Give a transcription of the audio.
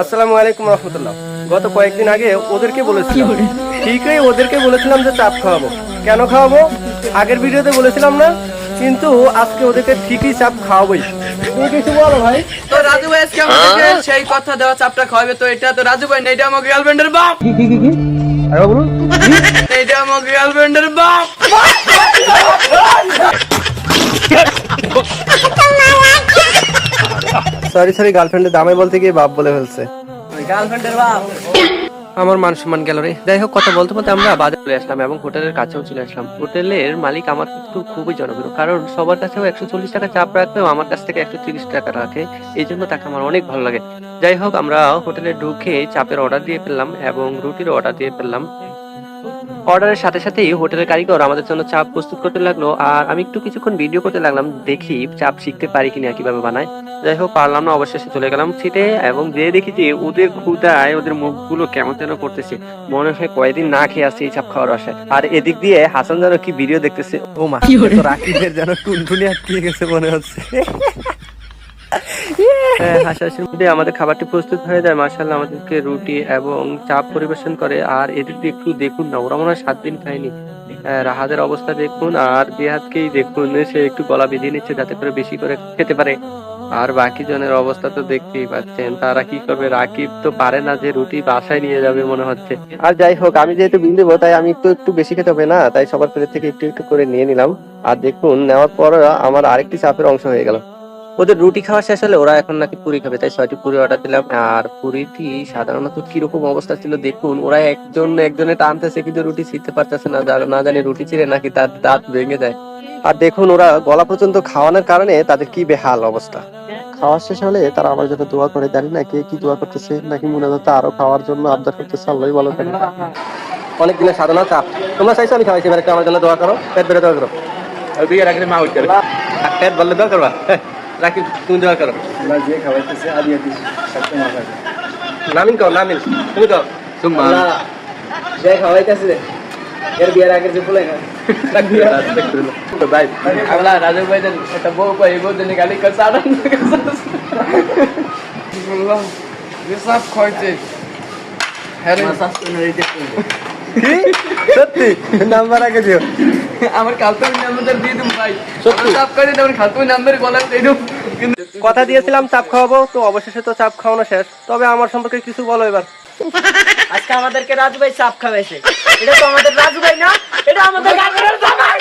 আসসালামু আলাইকুম রহমতুল্লাহ। গত কয়েকদিন আগে ওদেরকে বলেছিলাম, ঠিকই ওদেরকে বলেছিলাম যে চাপ খাওয়াবো। কেন খাওয়াবো? আগের ভিডিওতে বলেছিলাম না, কিন্তু আজকে ওদেরকে ঠিকই চাপ খাওয়াবোই। তুমি কিছু বলো ভাই। তো রাজু ভাই আজকে আমাদেরকে সেই কথা দেওয়া চাপটা খাওয়াবে। তো এটা তো রাজু ভাই না, এটা আমার গার্লফ্রেন্ডের বাপ। কি আরে বলুন। এটা আমার গার্লফ্রেন্ডের বাপ। সরি গার্লফ্রেন্ডের দামে বলতে গিয়ে বাপ বলে ফেলছে। গার্লফ্রেন্ডের বাপ। আমার মান সম্মান গেল রে। যাই হোক, কথা বলতে বলতে আমরা বাজারে চলে আসলাম এবং হোটেলের কাছেও চলে আসলাম। হোটেলের মালিক আমার কিন্তু খুবই জনপ্রিয়, কারণ সবার কাছেও 140 টাকা চাপ রাখলেও আমার কাছ থেকে 130 টাকা রাখে। এই জন্য তাকে আমার অনেক ভালো লাগে। যাই হোক, আমরা হোটেলে ঢুকে চাপের অর্ডার দিয়ে ফেললাম এবং রুটির অর্ডার দিয়ে ফেললাম। অর্ডারের সাথে সাথেই হোটেলের কারিগর আমাদের জন্য চাপ প্রস্তুত করতে লাগলো, আর আমি কিছুক্ষণ ভিডিও করতে লাগলাম, দেখি চাপ শিখতে পারি কিনা কিভাবে বানায়। যাই হোক, পারলাম না, অবশেষে চলে গেলাম সিটে এবং যেয়ে দেখি যে ওদের ক্ষুধায় ওদের মুখগুলো কেমন যেন করতেছে, মনে হয় কয়েকদিন না খেয়ে আসছে এই চাপ খাওয়ার আশায়। আর এদিক দিয়ে হাসান যেন কি ভিডিও দেখতেছে। ও মা, তো রাকিবের যেন টুনটুনি আটকে গেছে মনে হচ্ছে। হ্যাঁ, হাসাহাসির মধ্যে আমাদের খাবারটি প্রস্তুত হয়ে যায়। মাশাআল্লাহ, আমাদেরকে রুটি এবং চাপ পরিবেশন করে। আর এদিক দিয়ে একটু দেখুন না, ওরা মনে হয় 7 দিন খায়নি। রাহাদের অবস্থা দেখুন, আর জিহাদকেই দেখুন, সে একটু গলা বেঁধে নিচ্ছে যাতে করে বেশি করে খেতে পারে। আর বাকি জনের অবস্থা তো দেখতেই পাচ্ছেন, তারা কি করবে। রাকিব তো পারে না, যে রুটি বাসায় নিয়ে যাবে মনে হচ্ছে। আর যাই হোক, আমি যেহেতু বিল দেবো তাই আমি একটু বেশি খেতে হবে না, তাই সবার প্লেট থেকে একটু করে নিয়ে নিলাম। আর দেখুন, নেওয়ার পর আমার আরেকটি চাপের অংশ হয়ে গেল। ওদের রুটি খাওয়া শেষ হলে ওরা এখন নাকি পুরি খাবে, তাই 6টি পুরি অর্ডার দিলাম। আর পুরিটি সাধারণত কিরকম অবস্থা ছিল দেখুন, ওরা একজনে টানতেছে কিন্তু রুটি ছিঁড়তে পারতেছে না, না জানি রুটি ছিঁড়ে নাকি তার দাঁত ভেঙে যায়। আর দেখুন, ওরা গলা পর্যন্ত খাওয়ানোর কারণে তাদের কি বেহাল অবস্থা। খাওয়া শেষ হলে তারা আমার জন্য দোয়া করে, জানি না কে কি দোয়া করতেছে, নাকি মনে হতো আরো খাওয়ার জন্য আবদার করতেছে। আল্লাহই ভালো জানে। অনেক দিনের সাধনা চাপ, তোমরা চাইছো আমি খাওয়াইছি, এবার একটু আমার জন্য দোয়া করো, পেট বেড়ে দোয়া করো। বিয়ে রাখলে মা উঠতে পেট বললে দোয়া করবা, রাখি তুমি দোয়া করো। যে খাওয়াইতেছে আদিয়া দিস সবটা মাথা নামিন কও, নামিন তুমি কও। যে খাওয়াইতেছে এর বিয়ের আগে যে বলে না ভাই আমরা রাজু ভাই একটা বউ পাই, বউ জন্য গালি করছে। সব খাইছে। হ্যাঁ, কি সত্যি নাম্বার আগে দিও। আমার খালতো নাম্বার দিয়ে দিন ভাই। সত্যি সব করে দেবেন, খালতো নাম্বার গলা দিয়ে দিন। কথা দিয়েছিলাম চাপ খাওয়াবো, তো অবশেষে তো চাপ খাওয়ানো শেষ। তবে আমার সম্পর্কে কিছু বলো এবার। আজকে আমাদেরকে রাজু ভাই চাপ খাওয়াইছে। এটা তো আমাদের রাজু ভাই না, এটা আমাদের গার্লফ্রেন্ডের জামাই।